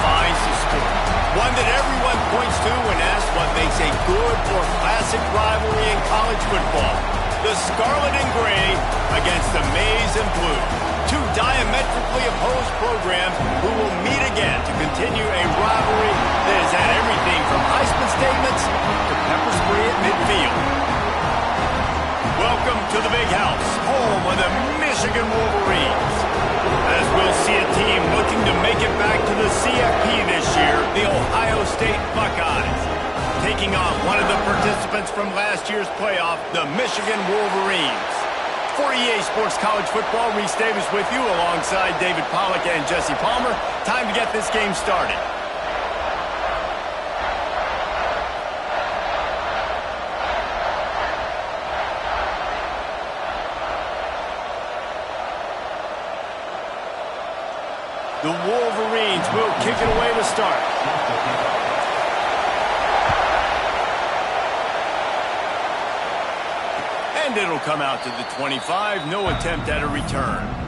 defines the sport. One that everyone points to when asked what makes a good or classic rivalry in college football. The Scarlet and Gray against the Maize and Blue. Two diametrically opposed programs who will meet again to continue a rivalry that has had everything from Heisman statements to pepper spray at midfield. Welcome to the Big House, home of the Michigan Wolverines. As we'll see a team looking to make it back to the CFP this year, the Ohio State Buckeyes, taking on one of the participants from last year's playoff, the Michigan Wolverines. For EA Sports College Football, Reese Davis with you alongside David Pollack and Jesse Palmer. Time to get this game started. The Wolverines will kick it away to start. And it'll come out to the 25. No attempt at a return.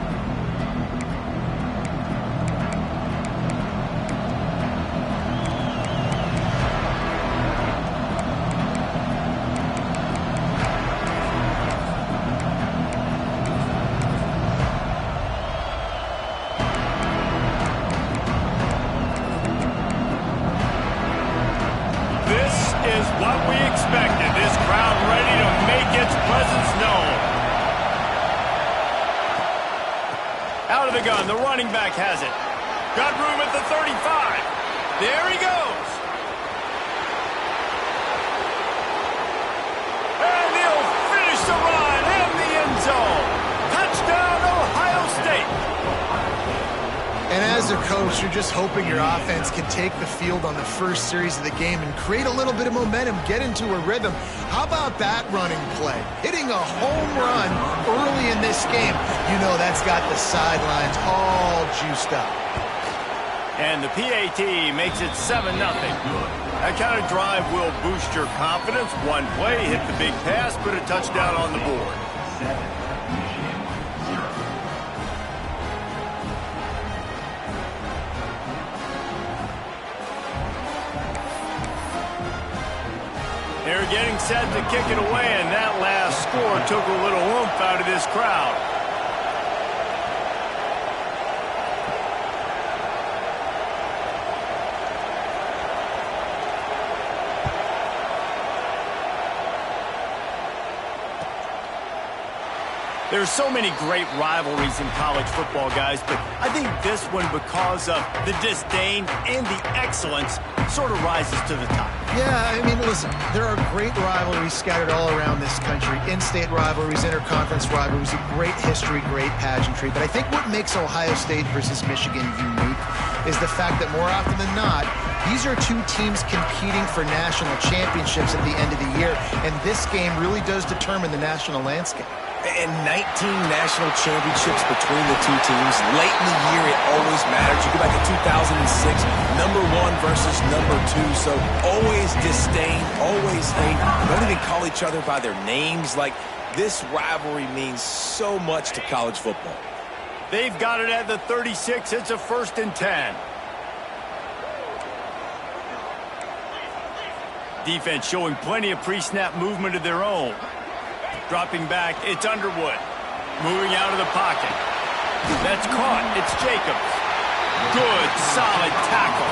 Is what we expected. This crowd ready to make its presence known. Out of the gun, the running back has it. Got room at the 35. There he goes. And he'll finish the run in the end zone. Touchdown, Ohio State. And as a coach, you're just hoping your offense can take the field on the first series of the game and create a little bit of momentum, get into a rhythm. How about that running play? Hitting a home run early in this game. You know that's got the sidelines all juiced up. And the PAT makes it 7-0. That kind of drive will boost your confidence. One play, hit the big pass, put a touchdown on the board. They're getting set to kick it away, and that last score took a little oomph out of this crowd. There's so many great rivalries in college football, guys, but I think this one, because of the disdain and the excellence, sort of rises to the top. Yeah, I mean, listen, there are great rivalries scattered all around this country. In-state rivalries, interconference rivalries, a great history, great pageantry. But I think what makes Ohio State versus Michigan unique is the fact that more often than not, these are two teams competing for national championships at the end of the year. And this game really does determine the national landscape. And 19 national championships between the two teams. Late in the year, it always matters. You go back to 2006, #1 versus #2. So always disdain, always hate. Don't even call each other by their names. Like, this rivalry means so much to college football. They've got it at the 36. It's a 1st and 10. Defense showing plenty of pre-snap movement of their own. Dropping back, it's Underwood. Moving out of the pocket. That's caught. It's Jacobs. Good, solid tackle.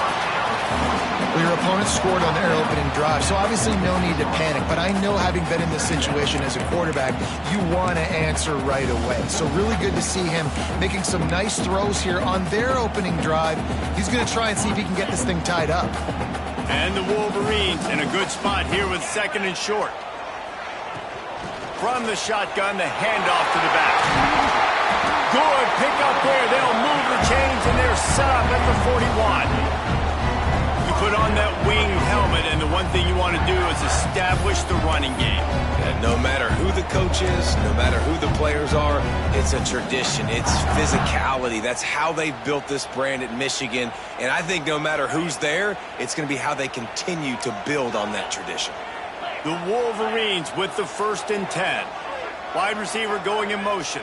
Well, your opponent scored on their opening drive, so obviously no need to panic. But I know, having been in this situation as a quarterback, you want to answer right away. So really good to see him making some nice throws here on their opening drive. He's going to try and see if he can get this thing tied up. And the Wolverines in a good spot here with 2nd and short. From the shotgun, the handoff to the back. Good pick up there. They'll move the chains, and they're set up at the 41. You put on that wing helmet, and the one thing you want to do is establish the running game. And no matter who the coach is, no matter who the players are, it's a tradition. It's physicality. That's how they've built this brand at Michigan. And I think no matter who's there, it's going to be how they continue to build on that tradition. The Wolverines with the 1st and 10. Wide receiver going in motion.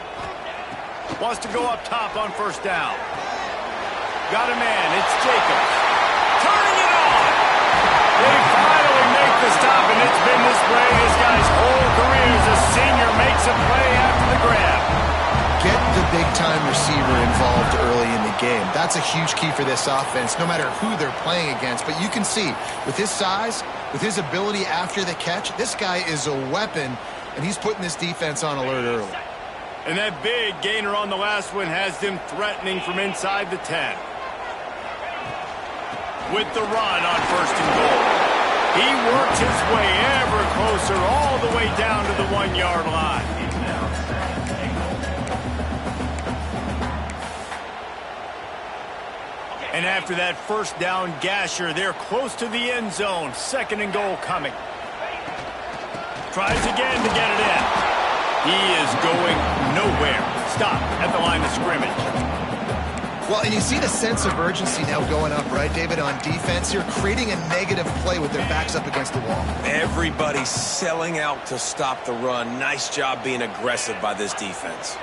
Wants to go up top on 1st down. Got a man. It's Jacobs. it's been this way this guy's whole career as a senior makes a play after the grab. Get the big-time receiver involved early in the game. That's a huge key for this offense, no matter who they're playing against. But you can see, with his size, with his ability after the catch, this guy is a weapon, and he's putting this defense on alert early. And that big gainer on the last one has them threatening from inside the 10. With the run on 1st and goal. He works his way ever closer all the way down to the 1-yard line. And after that first down gasher, they're close to the end zone. 2nd and goal coming. Tries again to get it in. He is going nowhere. Stop at the line of scrimmage. Well, and you see the sense of urgency now going up, right, David, on defense. You're creating a negative play with their backs up against the wall. Everybody's selling out to stop the run. Nice job being aggressive by this defense.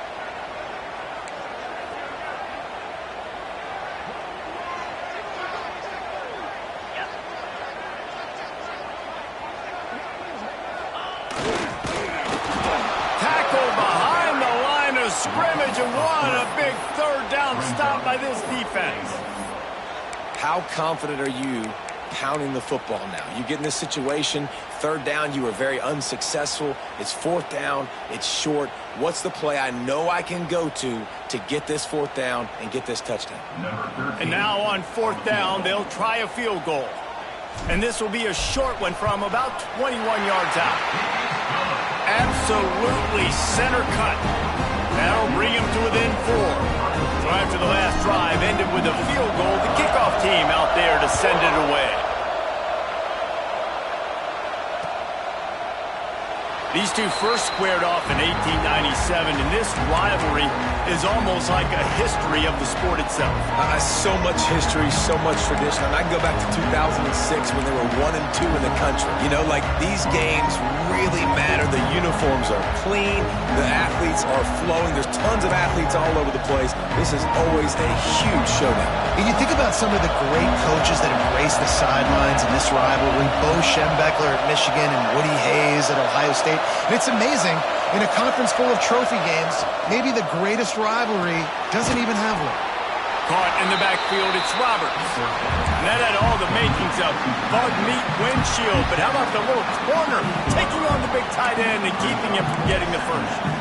Scrimmage, and what a big 3rd down stop by this defense. How confident are you pounding the football now? You get in this situation, 3rd down, you were very unsuccessful. It's 4th down, it's short. What's the play I know I can go to get this 4th down and get this touchdown? And now on 4th down, they'll try a field goal. And this will be a short one from about 21 yards out. Absolutely center cut. That'll bring him to within 4. So after the last drive ended with a field goal, the kickoff team out there to send it away. These two first squared off in 1897, and this rivalry is almost like a history of the sport itself. So much history, so much tradition. And I can go back to 2006 when they were 1 and 2 in the country. You know, like, these games really matter. The uniforms are clean. The athletes are flowing. There's tons of athletes all over the place. This is always a huge showdown. And you think about some of the great coaches that embrace the sidelines in this rivalry. Bo Schembechler at Michigan and Woody Hayes at Ohio State. And it's amazing, in a conference full of trophy games, maybe the greatest rivalry doesn't even have one. Caught in the backfield, it's Roberts. And that had all the makings of bug meat windshield, but how about the little corner taking on the big tight end and keeping him from getting the first?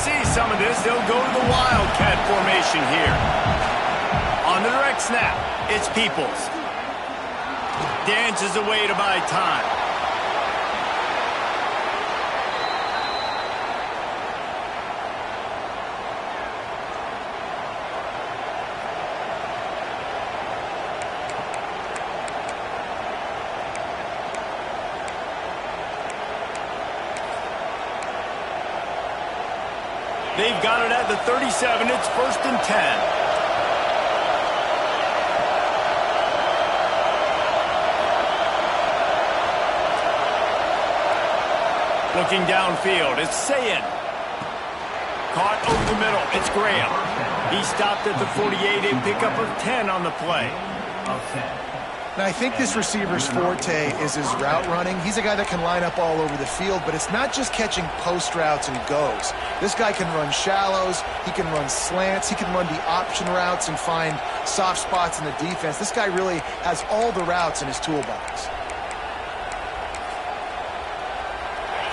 See some of this. They'll go to the Wildcat formation here. On the direct snap, it's Peoples. Dances away to buy time. They've got it at the 37. It's 1st and 10. Looking downfield, it's Sayin. Caught over the middle, it's Graham. He stopped at the 48, a pickup of 10 on the play. Now, I think this receiver's forte is his route running. He's a guy that can line up all over the field, but it's not just catching post routes and goes. This guy can run shallows, he can run slants, he can run the option routes and find soft spots in the defense. This guy really has all the routes in his toolbox.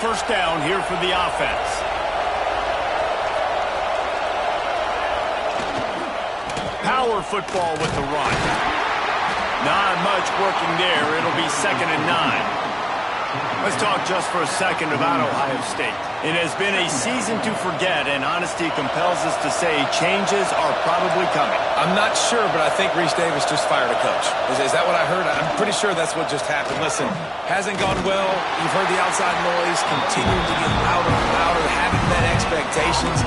1st down here for the offense. Power football with the run. Not much working there. It'll be 2nd and 9. Let's talk just for a second about Ohio State. It has been a season to forget, and honesty compels us to say changes are probably coming. I'm not sure, but I think Reese Davis just fired a coach. Is that what I heard? I'm pretty sure that's what just happened. Listen, hasn't gone well. You've heard the outside noise, continuing to get louder and louder, having met expectations,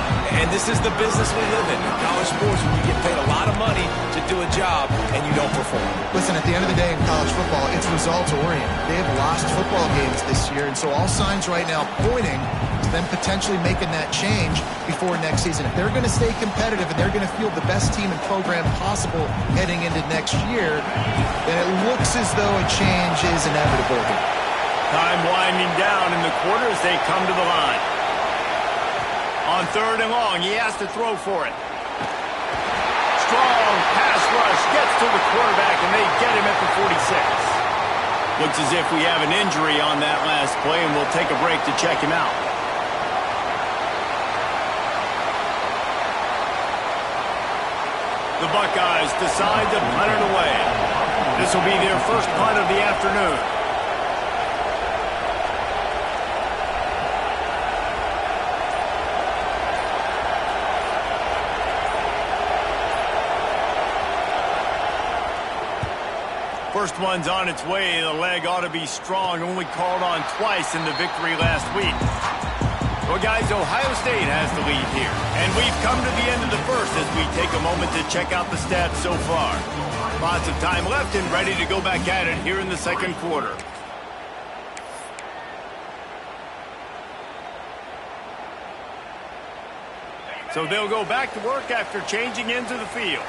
and this is the business we live in college sports, when you get paid a lot of money to do a job and you don't perform. Listen, at the end of the day in college football, it's results-oriented. They have lost football games this year, and so all signs right now pointing to them potentially making that change before next season. If they're going to stay competitive and they're going to field the best team and program possible heading into next year, then it looks as though a change is inevitable here. Time winding down in the quarter as they come to the line. On 3rd and long, he has to throw for it. Strong pass rush gets to the quarterback, and they get him at the 46. Looks as if we have an injury on that last play, and we'll take a break to check him out. The Buckeyes decide to punt it away. This will be their first punt of the afternoon. First one's on its way. The leg ought to be strong. Only called on twice in the victory last week. Well, guys, Ohio State has the lead here. And we've come to the end of the first as we take a moment to check out the stats so far. Lots of time left and ready to go back at it here in the second quarter. So they'll go back to work after changing into the field.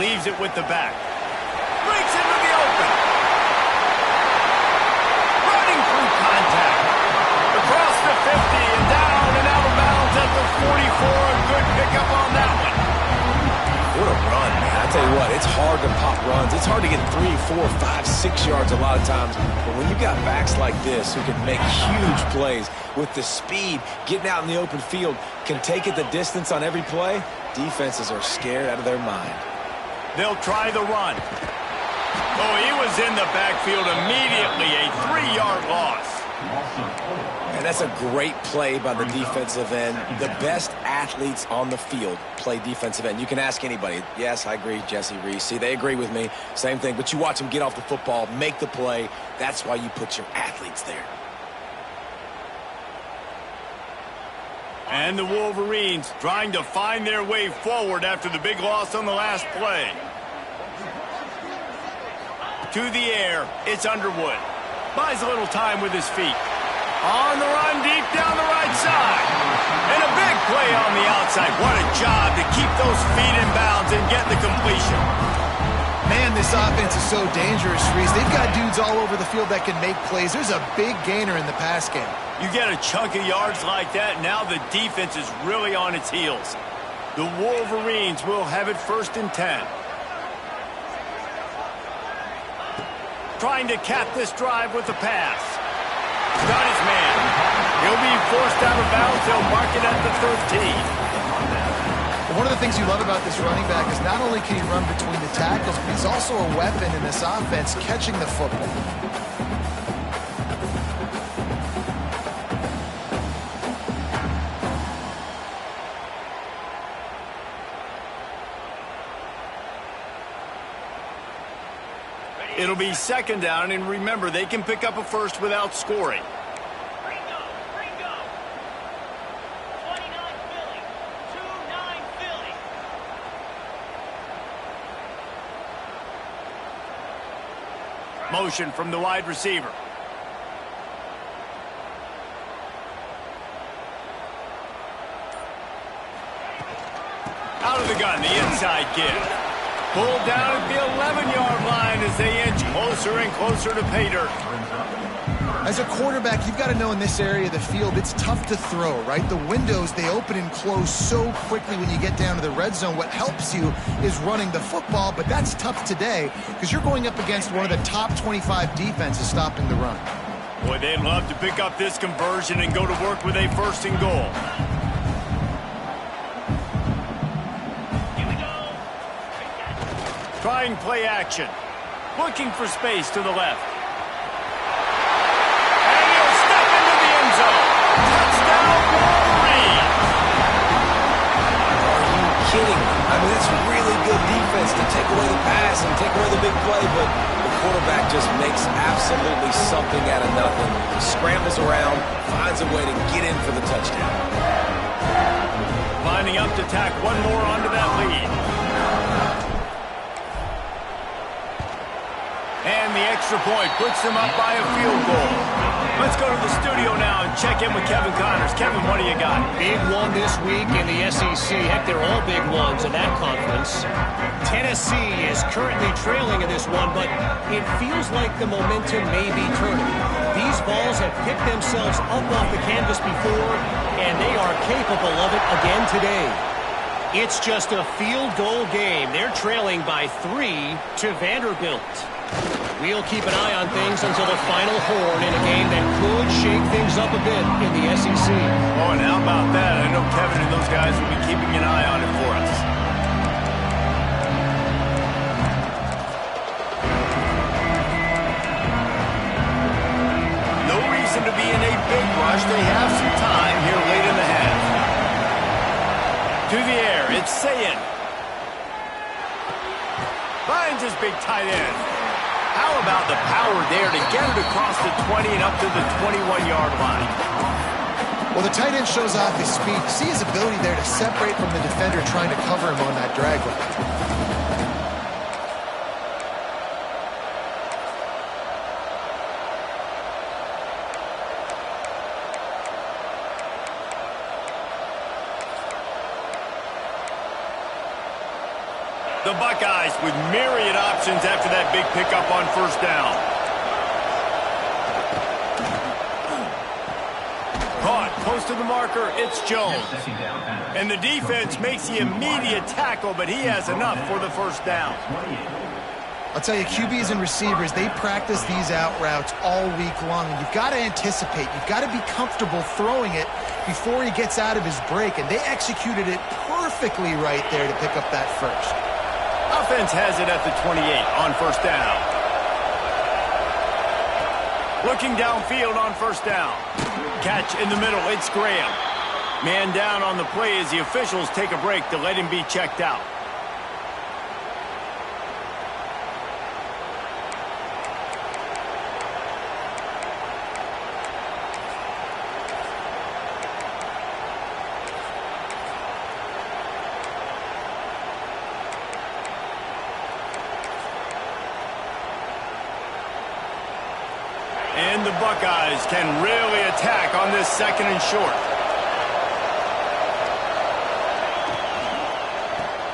Leaves it with the back. Breaks into the open. Running through contact. Across the 50 and down and out of bounds at the 44. A good pickup on that one. What a run, man. I tell you what, it's hard to pop runs. It's hard to get 3, 4, 5, 6 yards a lot of times. But when you got backs like this who can make huge plays with the speed, getting out in the open field, can take it the distance on every play, defenses are scared out of their mind. They'll try the run. Oh, he was in the backfield immediately. A 3-yard loss. And that's a great play by the defensive end. The best athletes on the field play defensive end. You can ask anybody. Yes, I agree, Jesse Reese. See, they agree with me. Same thing. But you watch them get off the football, make the play. That's why you put your athletes there. And the Wolverines trying to find their way forward after the big loss on the last play. To the air, it's Underwood. Buys a little time with his feet. On the run, deep down the right side. And a big play on the outside. What a job to keep those feet in bounds and get the completion. Man, this offense is so dangerous, Reese. They've got dudes all over the field that can make plays. There's a big gainer in the pass game. You get a chunk of yards like that, now the defense is really on its heels. The Wolverines will have it 1st and 10. Trying to cap this drive with the pass. Got his man. He'll be forced out of bounds. They'll mark it at the 13. One of the things you love about this running back is not only can he run between the tackles, but he's also a weapon in this offense catching the football. It'll be 2nd down, and remember, they can pick up a first without scoring. Motion from the wide receiver. Out of the gun, the inside give. Pulled down at the 11-yard line as they inch closer and closer to pay dirt. As a quarterback, you've got to know in this area of the field, it's tough to throw, right? The windows, they open and close so quickly when you get down to the red zone. What helps you is running the football, but that's tough today because you're going up against one of the top 25 defenses stopping the run. Boy, they'd love to pick up this conversion and go to work with a 1st and goal. Trying play action. Looking for space to the left. wants to take away the pass and take away the big play, but the quarterback just makes absolutely something out of nothing. Scrambles around, finds a way to get in for the touchdown. Lining up to tack one more onto that lead. And the extra point puts them up by a field goal. Let's go to the studio now and check in with Kevin Connors. Kevin, what do you got? Big one this week in the SEC. Heck, they're all big ones in that conference. Tennessee is currently trailing in this one, but it feels like the momentum may be turning. These balls have picked themselves up off the canvas before, and they are capable of it again today. It's just a field goal game. They're trailing by 3 to Vanderbilt. We'll keep an eye on things until the final horn in a game that could shake things up a bit in the SEC. Oh, and how about that? I know Kevin and those guys will be keeping an eye on it for us. No reason to be in a big rush. They have some time here late in the half. To the air, it's Sayin. Finds his big tight end. How about the power there to get it across the 20 and up to the 21-yard line? Well, the tight end shows off his speed. See his ability there to separate from the defender trying to cover him on that drag route. The Buckeyes with myriad options after that big pickup on first down. Caught, close to the marker, it's Jones. And the defense makes the immediate tackle, but he has enough for the first down. I'll tell you, QBs and receivers, they practice these out routes all week long. And you've got to anticipate. You've got to be comfortable throwing it before he gets out of his break. And they executed it perfectly right there to pick up that first. Offense has it at the 28 on first down. Looking downfield on first down. Catch in the middle, it's Graham. Man down on the play as the officials take a break to let him be checked out. And the Buckeyes can really attack on this second and short.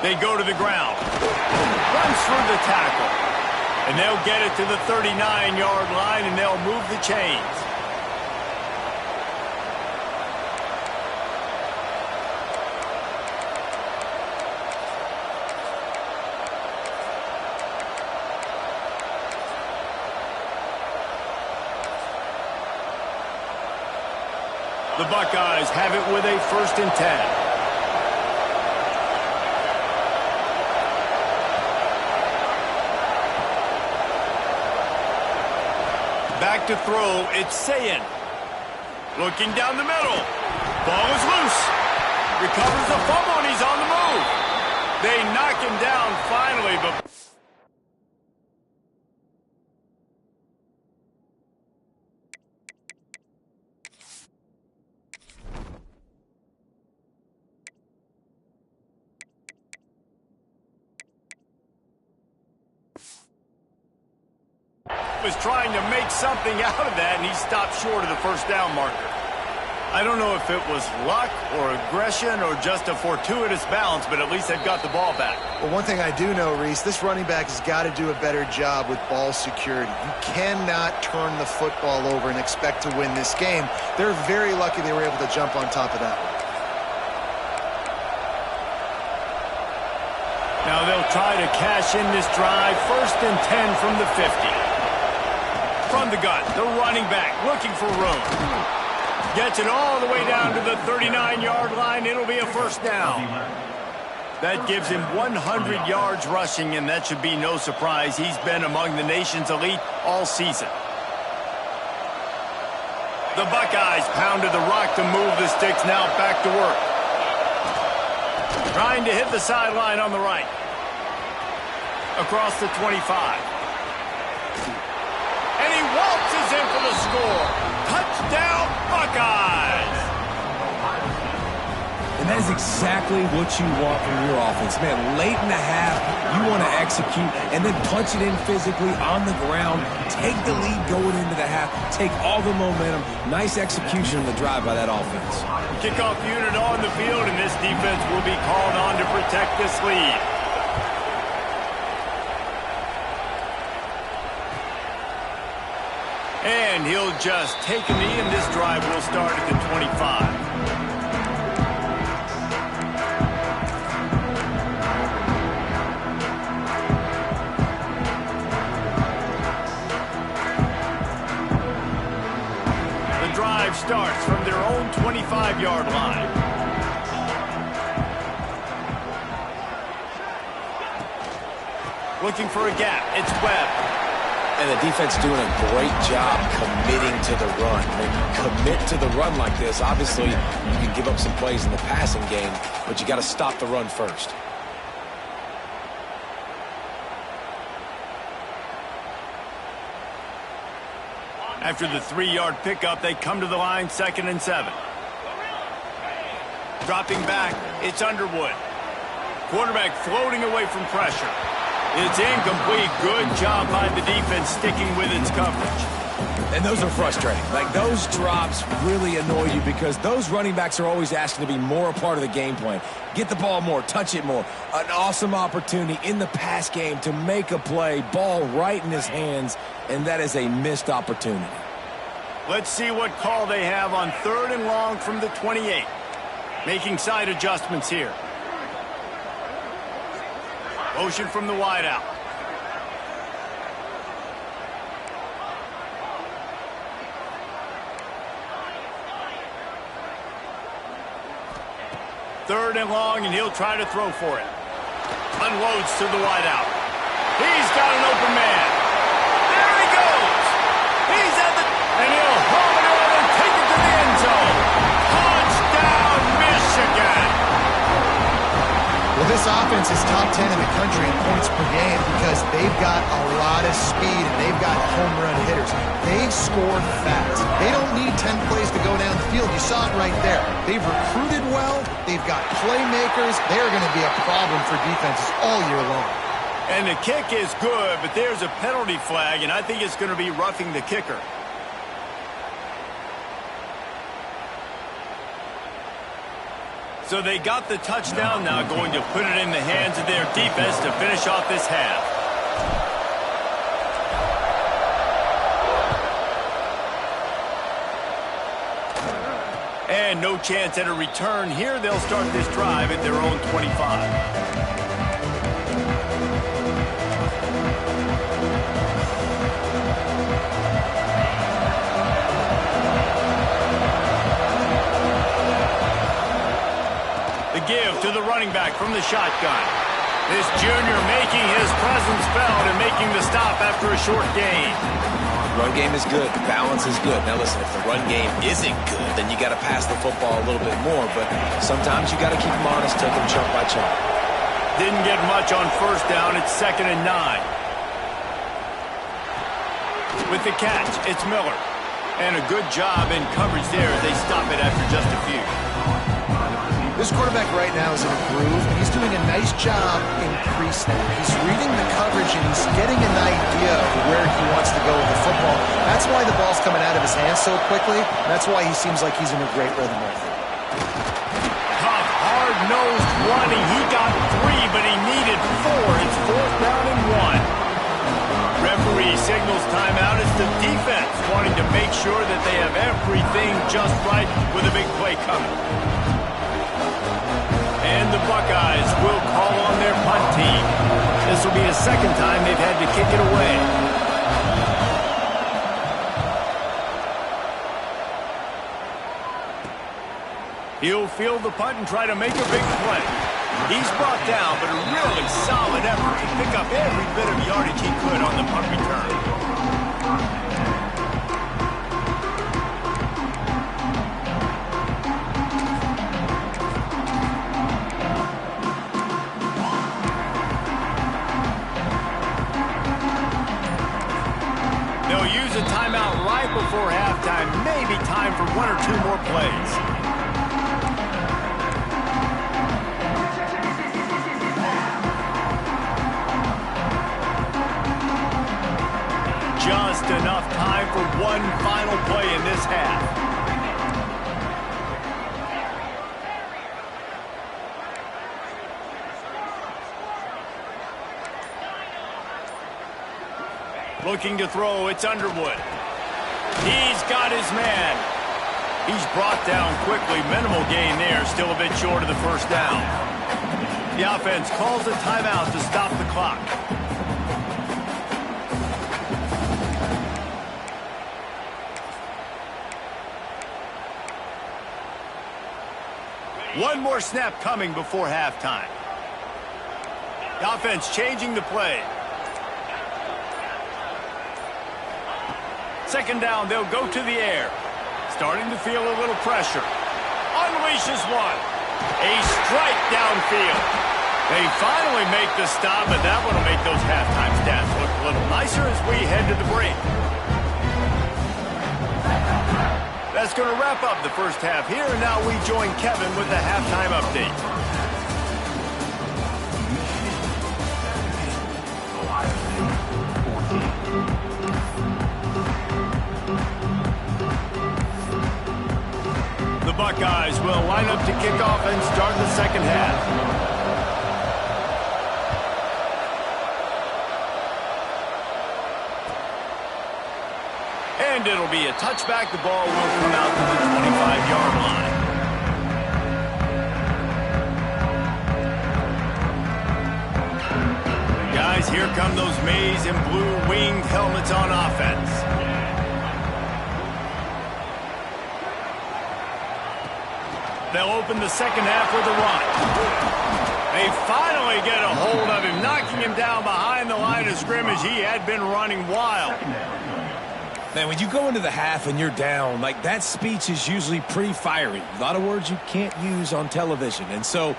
They go to the ground. Runs through the tackle. And they'll get it to the 39-yard line, and they'll move the chains. The Buckeyes have it with a 1st and 10. Back to throw, it's Sayin. Looking down the middle. Ball is loose. Recovers the fumble, and he's on the move. They knock him down finally, but... was trying to make something out of that, and he stopped short of the first down marker. I don't know if it was luck or aggression or just a fortuitous bounce, but at least they've got the ball back. Well, one thing I do know, Reese, this running back has got to do a better job with ball security. You cannot turn the football over and expect to win this game. They're very lucky they were able to jump on top of that one. Now they'll try to cash in this drive. 1st and 10 from the 50. From the gun, the running back looking for room. Gets it all the way down to the 39-yard line. It'll be a first down. That gives him 100 yards rushing, and that should be no surprise. He's been among the nation's elite all season. The Buckeyes pounded the rock to move the sticks. Now back to work. Trying to hit the sideline on the right. across the 25. And he waltzes in for the score. Touchdown, Buckeyes! And that is exactly what you want from your offense. Man, late in the half, you want to execute and then punch it in physically on the ground. Take the lead going into the half. Take all the momentum. Nice execution on the drive by that offense. Kickoff unit on the field, and this defense will be called on to protect this lead. And he'll just take a knee, and this drive will start at the 25. Drive starts from their own 25-yard line. Looking for a gap. It's Webb. And the defense doing a great job committing to the run. When you commit to the run like this, obviously you can give up some plays in the passing game, but you got to stop the run first. After the 3-yard pickup, they come to the line, 2nd and 7. Dropping back, it's Underwood. Quarterback floating away from pressure. It's incomplete. Good job by the defense sticking with its coverage. And those are frustrating. Like, those drops really annoy you because those running backs are always asking to be more a part of the game plan. Get the ball more, touch it more. An awesome opportunity in the pass game to make a play, ball right in his hands, and that is a missed opportunity. Let's see what call they have on 3rd and long from the 28. Making side adjustments here. Motion from the wideout. Third and long, and he'll try to throw for it. Unloads to the wideout. He's got an open man. There he goes. He's at the... And he'll haul it on and take it to the end zone. Touchdown, Michigan. Well, this offense is top 10 in the country in points per game because they've got a lot of speed and they've got home run hitters. They score fast. They don't need 10 plays to go down the field. You saw it right there. They've recruited well. They've got playmakers. They're going to be a problem for defenses all year long. And the kick is good, but there's a penalty flag, and I think it's going to be roughing the kicker. So they got the touchdown, now going to put it in the hands of their defense to finish off this half. And no chance at a return here. They'll start this drive at their own 25. Give to the running back from the shotgun. This junior making his presence felt and making the stop after a short gain. Run game is good. The balance is good. Now listen, if the run game isn't good, then you got to pass the football a little bit more. But sometimes you got to keep them honest, take them chunk by chunk. Didn't get much on 1st down. It's 2nd and 9. With the catch, it's Miller. And a good job in coverage there as they stop it after just a few. This quarterback right now is in a groove, and he's doing a nice job in pre-snap. He's reading the coverage, and he's getting an idea of where he wants to go with the football. That's why the ball's coming out of his hands so quickly. That's why he seems like he's in a great rhythm right now. Tough, hard-nosed running. He got 3, but he needed 4. It's 4th down and 1. Referee signals timeout. It's the defense wanting to make sure that they have everything just right with a big play coming. And the Buckeyes will call on their punt team. This will be the 2nd time they've had to kick it away. He'll field the punt and try to make a big play. He's brought down, but a really solid effort to pick up every bit of yardage he could on the punt return. They'll use a timeout right before halftime. Maybe time for 1 or 2 more plays. Just enough time for one final play in this half. Looking to throw, it's Underwood. He's got his man. He's brought down quickly. Minimal gain there, still a bit short of the first down. The offense calls a timeout to stop the clock. One more snap coming before halftime. The offense changing the play. Second down, they'll go to the air. Starting to feel a little pressure. Unleashes one. A strike downfield. They finally make the stop, but that one will make those halftime stats look a little nicer as we head to the break. That's going to wrap up the first half here, and now we join Kevin with the halftime update. The Buckeyes will line up to kick off and start the second half. And it'll be a touchback. The ball will come out to the 25-yard line. Guys, here come those maize and blue winged helmets on offense. They'll open the second half with a run. They finally get a hold of him, knocking him down behind the line of scrimmage. He had been running wild. Man, when you go into the half and you're down, like, that speech is usually pretty fiery. A lot of words you can't use on television. And so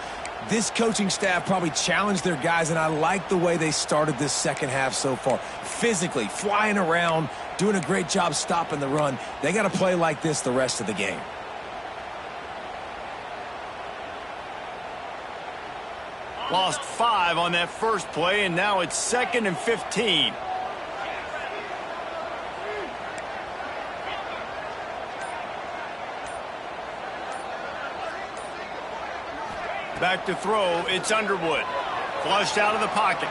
this coaching staff probably challenged their guys, and I like the way they started this second half so far. Physically, flying around, doing a great job stopping the run. They got to play like this the rest of the game. Lost 5 on that first play, and now it's 2nd and 15. Back to throw, it's Underwood. Flushed out of the pocket.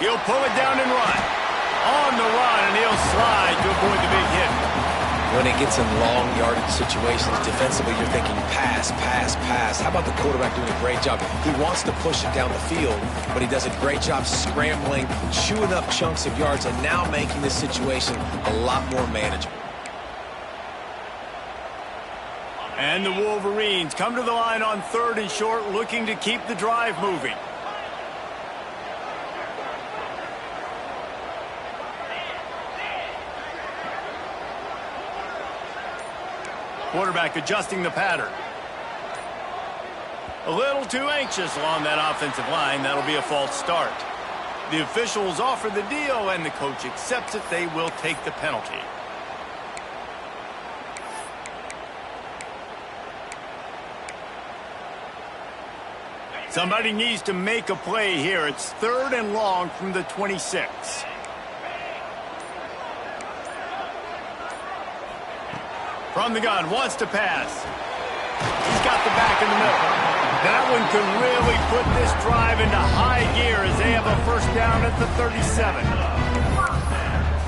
He'll pull it down and run. On the run, and he'll slide to avoid the big hit. When it gets in long yardage situations, defensively, you're thinking pass, pass, pass. How about the quarterback doing a great job? He wants to push it down the field, but he does a great job scrambling, chewing up chunks of yards, and now making this situation a lot more manageable. And the Wolverines come to the line on 3rd and short, looking to keep the drive moving. Quarterback adjusting the pattern. A little too anxious along that offensive line. That'll be a false start. The officials offer the deal, and the coach accepts it. They will take the penalty. Somebody needs to make a play here. It's 3rd and long from the 26. From the gun, wants to pass. He's got the back in the middle. That one could really put this drive into high gear as they have a first down at the 37.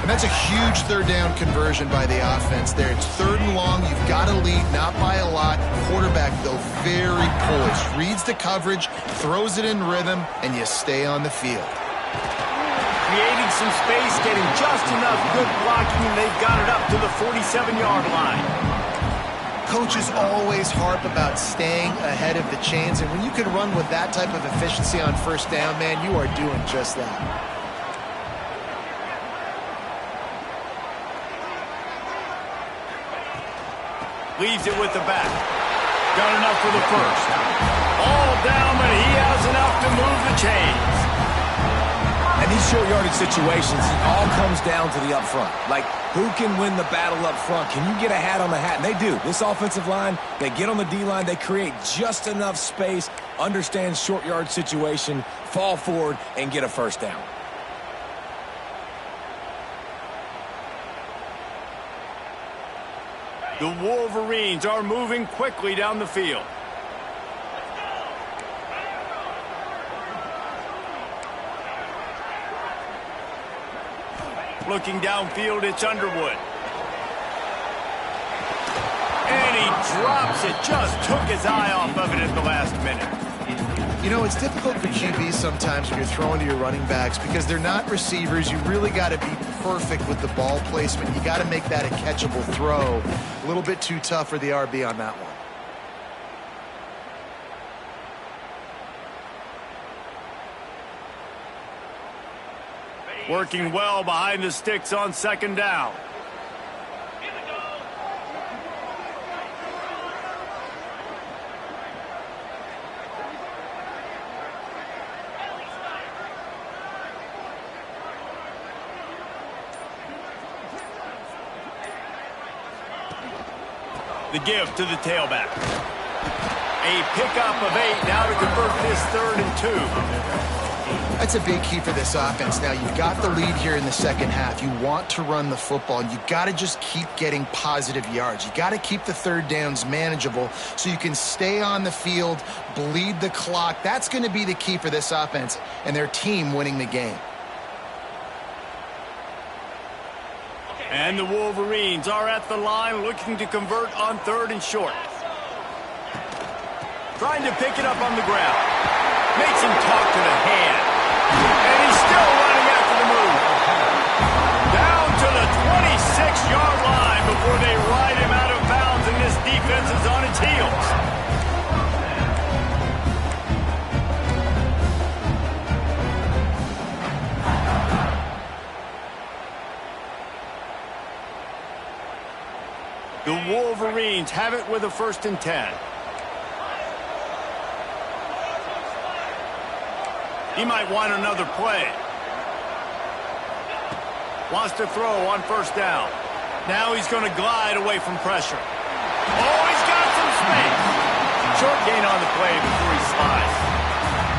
And that's a huge 3rd down conversion by the offense there. It's 3rd and long. You've got to lead, not by a lot. Quarterback, though, very poised. Reads the coverage, throws it in rhythm, and you stay on the field. Creating some space, getting just enough good blocking, and they've got it up to the 47-yard line. Coaches always harp about staying ahead of the chains, and when you can run with that type of efficiency on first down, man, you are doing just that. Leaves it with the back. Got enough for the first. All down, but he has enough to move the chains. And these short yardage situations, it all comes down to the up front. Like, who can win the battle up front? Can you get a hat on the hat? And they do. This offensive line, they get on the D-line, they create just enough space, understand short yard situation, fall forward, and get a first down. The Wolverines are moving quickly down the field. Looking downfield, it's Underwood. And he drops it. Just took his eye off of it at the last minute. You know, it's difficult for QBs sometimes when you're throwing to your running backs because they're not receivers. You really got to be perfect with the ball placement. You got to make that a catchable throw. A little bit too tough for the RB on that one. Working well behind the sticks on second down. The give to the tailback. A pickup of 8 now to convert this 3rd and 2. That's a big key for this offense. Now, you've got the lead here in the second half. You want to run the football, and you got to just keep getting positive yards. You got to keep the third downs manageable so you can stay on the field, bleed the clock. That's going to be the key for this offense and their team winning the game. And the Wolverines are at the line looking to convert on 3rd and short. Trying to pick it up on the ground. Makes him talk to the hand. And he's still running after the move. Down to the 26-yard line before they ride him out of bounds, and this defense is on its heels. The Wolverines have it with a 1st and 10. He might want another play. Wants to throw on 1st down. Now he's going to glide away from pressure. Oh, he's got some space. Short gain on the play before he slides.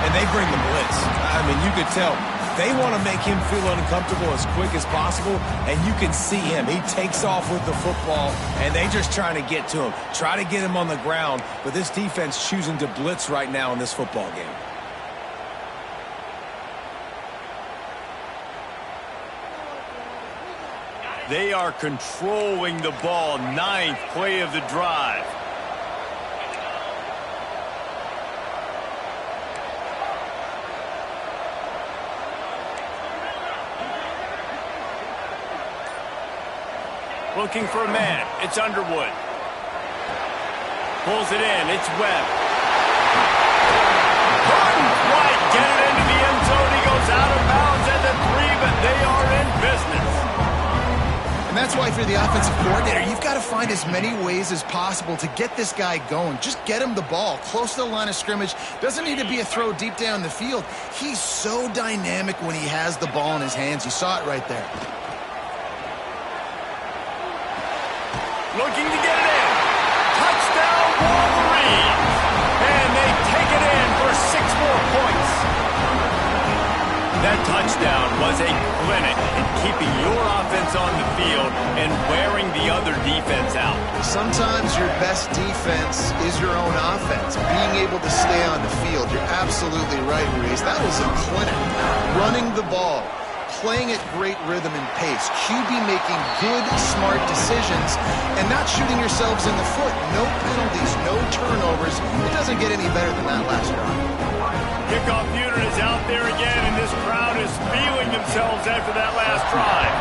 And they bring the blitz. I mean, you could tell. They want to make him feel uncomfortable as quick as possible, and you can see him. He takes off with the football, and they just trying to get to him. Try to get him on the ground, but this defense choosing to blitz right now in this football game. They are controlling the ball. 9th play of the drive. Looking for a man. It's Underwood. Pulls it in. It's Webb. Couldn't quite get it into the end zone. He goes out of bounds at the 3, but they are in business. And that's why for the offensive coordinator, you've got to find as many ways as possible to get this guy going. Just get him the ball close to the line of scrimmage. Doesn't need to be a throw deep down the field. He's so dynamic when he has the ball in his hands. You saw it right there. Looking to get it in. Touchdown, Wolverines. And they take it in for 6 more points. That touchdown was a clinic in keeping your offense on the field and wearing the other defense out. Sometimes your best defense is your own offense. Being able to stay on the field. You're absolutely right, Reese. That was a clinic. Running the ball. Playing at great rhythm and pace. QB making good, smart decisions and not shooting yourselves in the foot. No penalties, no turnovers. It doesn't get any better than that last drive. Kickoff unit is out there again, and this crowd is feeling themselves after that last drive.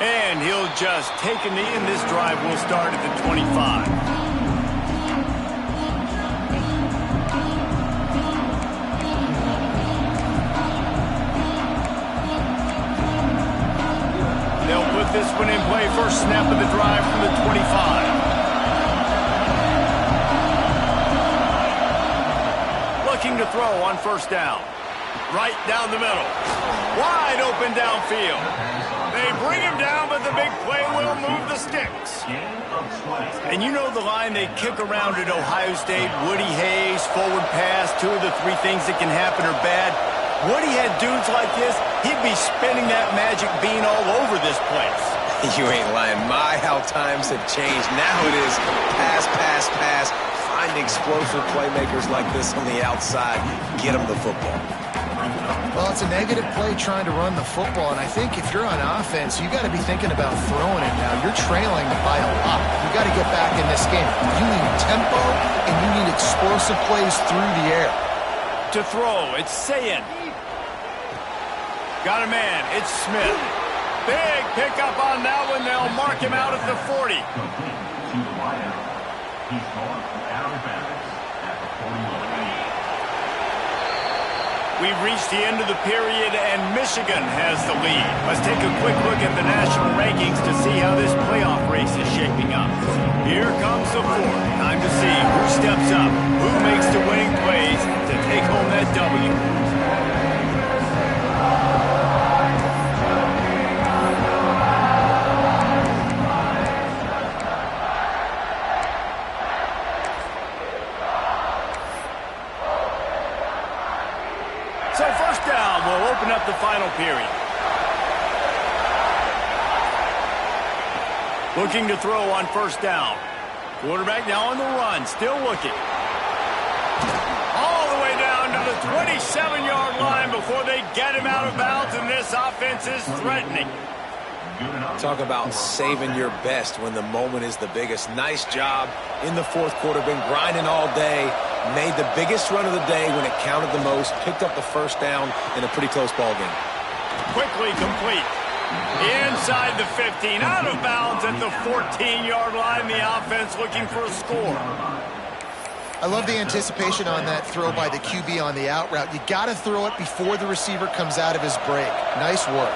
And he'll just take a knee, and this drive will start at the 25. They'll put this one in play. First snap of the drive from the 25. Looking to throw on first down. Right down the middle. Wide open downfield. They bring him down, but the big play will move the sticks. And you know the line they kick around at Ohio State, Woody Hayes, forward pass, 2 of the 3 things that can happen are bad. Woody had dudes like this, he'd be spinning that magic bean all over this place. You ain't lying. My, how times have changed. Now it is pass, pass, pass. Find explosive playmakers like this on the outside. Get them the football. Well, it's a negative play trying to run the football, and I think if you're on offense, you got to be thinking about throwing it now. You're trailing by a lot. You got to get back in this game. You need tempo, and you need explosive plays through the air. To throw, it's Sayin. Got a man, it's Smith. Big pickup on that one. They'll mark him out at the 40. We've reached the end of the period, and Michigan has the lead. Let's take a quick look at the national rankings to see how this playoff race is shaping up. Here comes the 4th. Time to see who steps up, who makes the winning plays to take home that W. So first down will open up the final period. Looking to throw on first down. Quarterback now on the run, still looking. All the way down to the 27-yard line before they get him out of bounds, and this offense is threatening. Talk about saving your best when the moment is the biggest. Nice job in the 4th quarter. Been grinding all day. Made the biggest run of the day when it counted the most. Picked up the first down in a pretty close ball game. Quickly complete. Inside the 15. Out of bounds at the 14-yard line. The offense looking for a score. I love the anticipation on that throw by the QB on the out route. You got to throw it before the receiver comes out of his break. Nice work.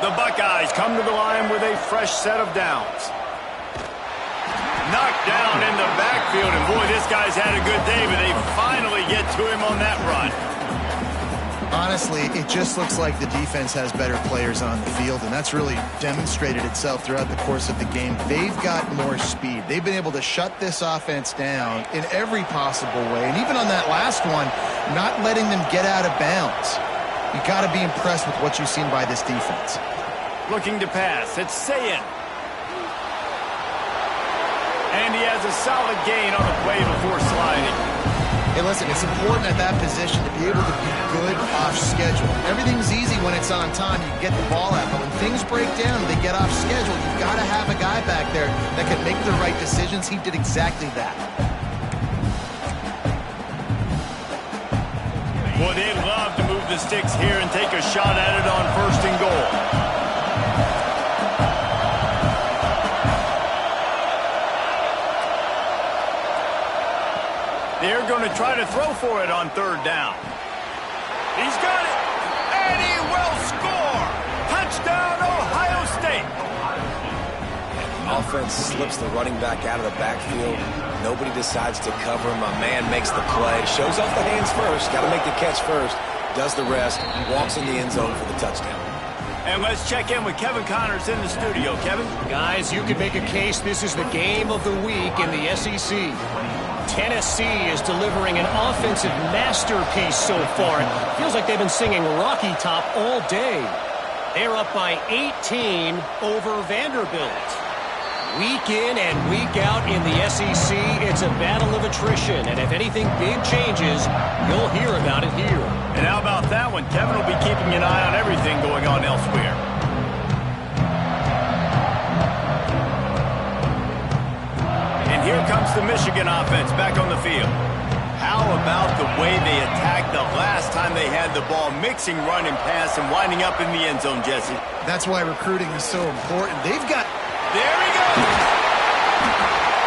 The Buckeyes come to the line with a fresh set of downs. Knocked down in the backfield, and boy, this guy's had a good day, but they finally get to him on that run. Honestly, it just looks like the defense has better players on the field, and that's really demonstrated itself throughout the course of the game. They've got more speed. They've been able to shut this offense down in every possible way, and even on that last one, not letting them get out of bounds. You got to be impressed with what you've seen by this defense. Looking to pass, it's Sayin. And he has a solid gain on the play before sliding. Hey, listen, it's important at that position to be able to be good off schedule. Everything's easy when it's on time. You get the ball out. But when things break down and they get off schedule, you've got to have a guy back there that can make the right decisions. He did exactly that. Boy, they'd love to move the sticks here and take a shot at it on 1st and goal. They're going to try to throw for it on 3rd down. He's got it, and he will score. Touchdown, Ohio State. Offense slips the running back out of the backfield. Nobody decides to cover him. My man makes the play. Shows off the hands first. Got to make the catch first. Does the rest. Walks in the end zone for the touchdown. And let's check in with Kevin Connors in the studio. Kevin? Guys, you could make a case this is the game of the week in the SEC. Tennessee is delivering an offensive masterpiece so far. It feels like they've been singing Rocky Top all day. They're up by 18 over Vanderbilt. Week in and week out in the SEC, it's a battle of attrition. And if anything big changes, you'll hear about it here. And how about that one? Kevin will be keeping an eye on everything going on elsewhere. And here comes the Michigan offense back on the field. How about the way they attacked the last time they had the ball, mixing run and pass and winding up in the end zone, Jesse? That's why recruiting is so important. They've got... There he goes!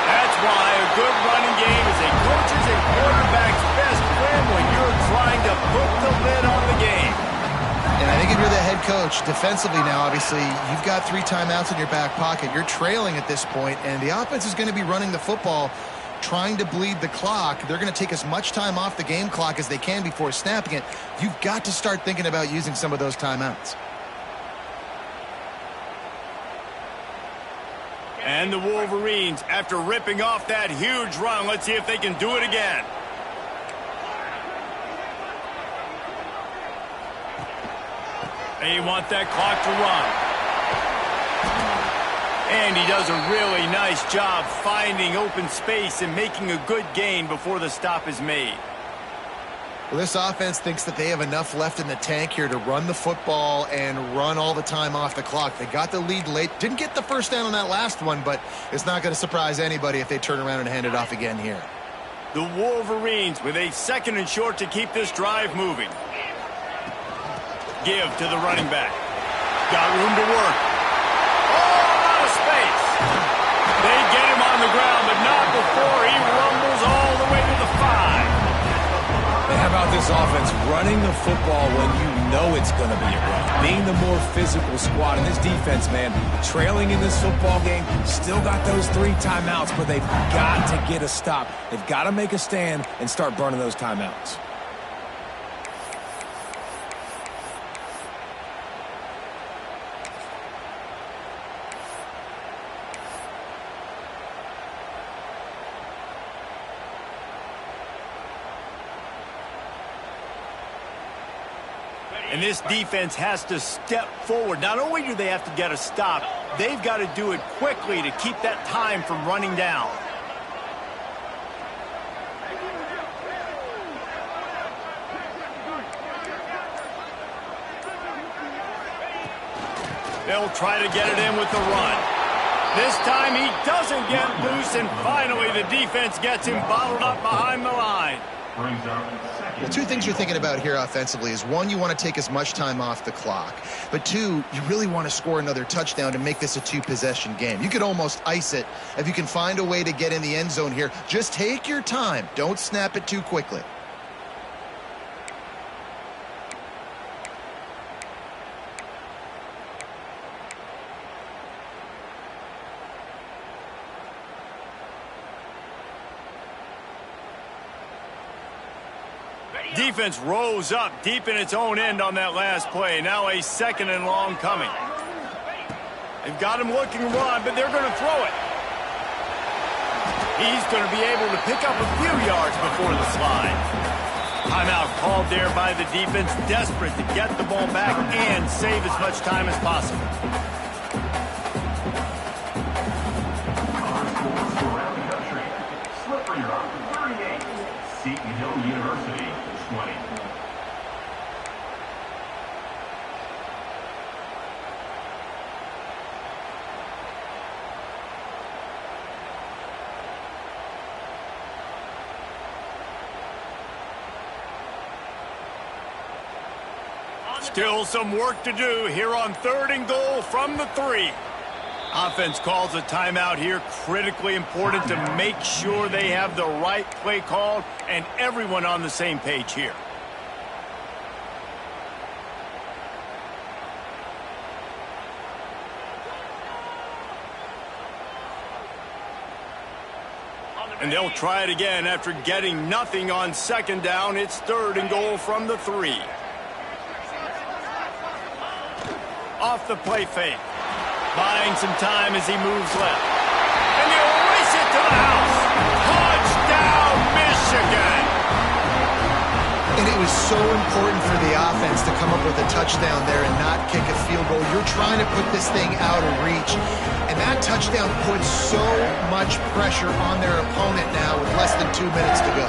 That's why a good running game is a coach's and quarterback's best friend when you're trying to put the lid on the game. And I think if you're the head coach, defensively now, obviously, you've got 3 timeouts in your back pocket. You're trailing at this point, and the offense is going to be running the football trying to bleed the clock. They're going to take as much time off the game clock as they can before snapping it. You've got to start thinking about using some of those timeouts. And the Wolverines, after ripping off that huge run, let's see if they can do it again. They want that clock to run. And he does a really nice job finding open space and making a good gain before the stop is made. Well, this offense thinks that they have enough left in the tank here to run the football and run all the time off the clock. They got the lead late. Didn't get the first down on that last one, but it's not going to surprise anybody if they turn around and hand it off again here. The Wolverines with a 2nd and short to keep this drive moving. Give to the running back. Got room to work. Space. They get him on the ground, but not before he rumbles all the way to the 5. How about this offense running the football when you know it's going to be a run? Being the more physical squad. And this defense, man, trailing in this football game, still got those 3 timeouts, but they've got to get a stop. They've got to make a stand and start burning those timeouts. And this defense has to step forward. Not only do they have to get a stop, they've got to do it quickly to keep that time from running down. They'll try to get it in with the run. This time he doesn't get loose, and finally the defense gets him bottled up behind the line. Well, 2 things you're thinking about here offensively is, 1, you want to take as much time off the clock. But 2, you really want to score another touchdown to make this a 2-possession game. You could almost ice it if you can find a way to get in the end zone here. Just take your time. Don't snap it too quickly. Defense rose up deep in its own end on that last play. Now a 2nd and long coming. They've got him looking to run, but they're going to throw it. He's going to be able to pick up a few yards before the slide. Timeout called there by the defense, desperate to get the ball back and save as much time as possible. Slippery Rock, 38. Seton Hill University, 20. Still some work to do here on 3rd and goal from the 3. Offense calls a timeout here. Critically important to make sure they have the right play called and everyone on the same page here. And they'll try it again after getting nothing on 2nd down. It's 3rd and goal from the 3. Off the play fake. Buying some time as he moves left. And they'll race it to the house. Touchdown, Michigan! And it was so important for the offense to come up with a touchdown there and not kick a field goal. You're trying to put this thing out of reach. And that touchdown puts so much pressure on their opponent now with less than 2 minutes to go.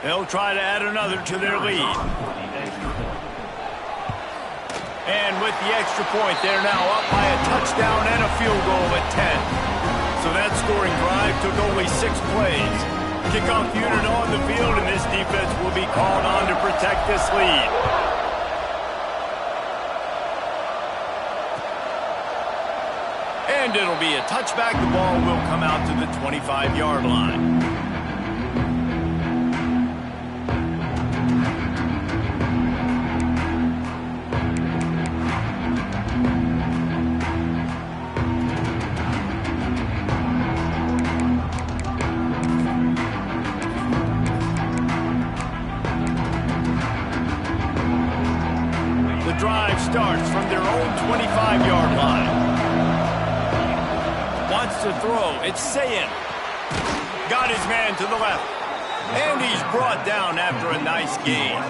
They'll try to add another to their lead. And with the extra point, they're now up by a touchdown and a field goal at 10. So that scoring drive took only 6 plays. Kickoff unit on the field, and this defense will be called on to protect this lead. And it'll be a touchback. The ball will come out to the 25-yard line. starts from their own 25-yard line. Wants to throw. It's Sayin. Got his man to the left. And he's brought down after a nice gain.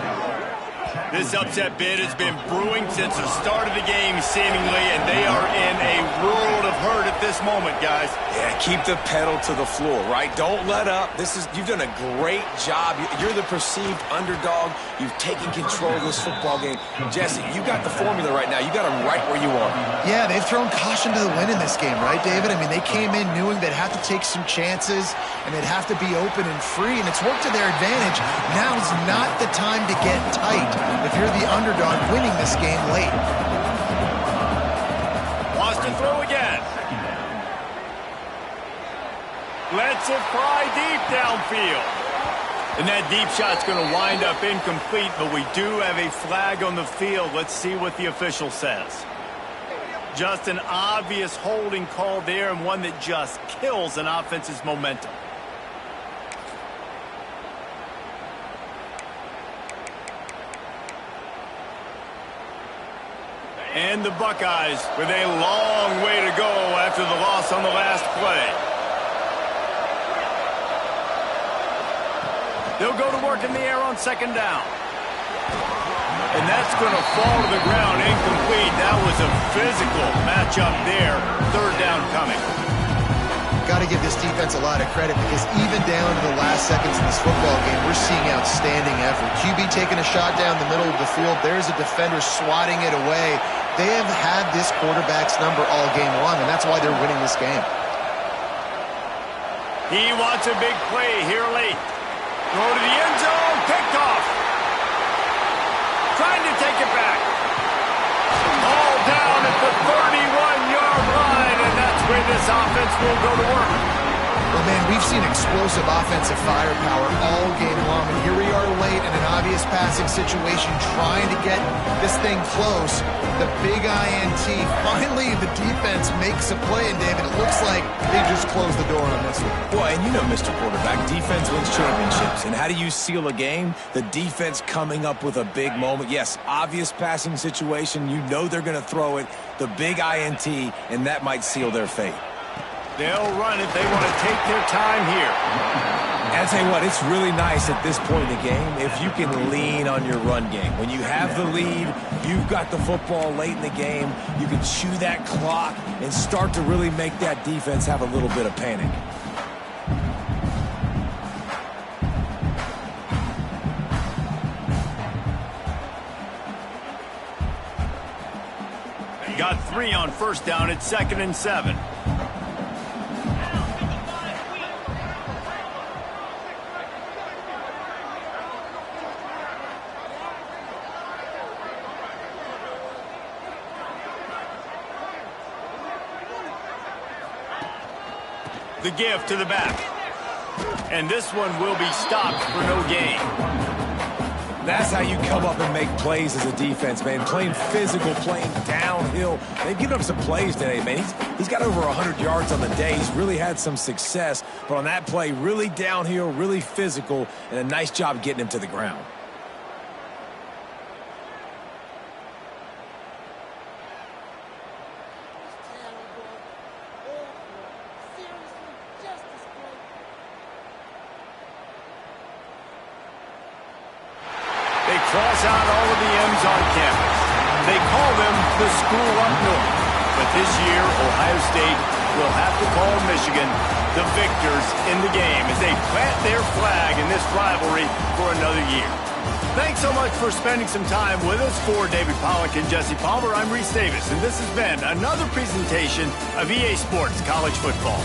This upset bid has been brewing since the start of the game, seemingly, and they are in a world of hurt at this moment, guys. Yeah, keep the pedal to the floor, right? Don't let up. You've done a great job. You're the perceived underdog. You've taken control of this football game. Jesse, you got the formula right now. You got them right where you want them. Yeah, they've thrown caution to the wind in this game, right, David? I mean, they came in knowing they'd have to take some chances, and they'd have to be open and free, and it's worked to their advantage. Now's not the time to get tight if you're the underdog winning this game late. Wants to throw again. Lets it fly deep downfield. And that deep shot's going to wind up incomplete, but we do have a flag on the field. Let's see what the official says. Just an obvious holding call there, and one that just kills an offense's momentum. And the Buckeyes with a long way to go after the loss on the last play. They'll go to work in the air on second down. And that's going to fall to the ground incomplete. That was a physical matchup there. Third down coming. Got to give this defense a lot of credit because even down to the last seconds of this football game, we're seeing outstanding effort. QB taking a shot down the middle of the field. There's a defender swatting it away. They have had this quarterback's number all game long, and that's why they're winning this game. He wants a big play here late. Throw to the end zone. Picked off. Trying to take it back. All down at the 31-yard line, and that's where this offense will go to work. Well, man, we've seen explosive offensive firepower all game long, and here we are late in an obvious passing situation trying to get this thing close. The big INT. Finally, the defense makes a play, and David, it looks like they just closed the door on this one. Boy, and you know, Mr. Quarterback, defense wins championships. And how do you seal a game? The defense coming up with a big moment. Yes, obvious passing situation. You know they're going to throw it. The big INT, and that might seal their fate. They'll run it. They want to take their time here. And I tell you what, it's really nice at this point in the game if you can lean on your run game. When you have the lead, you've got the football late in the game, you can chew that clock and start to really make that defense have a little bit of panic. Got 3 on first down. It's 2nd and 7. The give to the back. And this one will be stopped for no gain. That's how you come up and make plays as a defense, man. Playing physical, playing downhill. They've given up some plays today, man. He's got over 100 yards on the day. He's really had some success. But on that play, really downhill, really physical, and a nice job getting him to the ground. Cross out all of the M's on campus. They call them the school up north. But this year, Ohio State will have to call Michigan the victors in the game as they plant their flag in this rivalry for another year. Thanks so much for spending some time with us. For David Pollack and Jesse Palmer, I'm Reese Davis, and this has been another presentation of EA Sports College Football.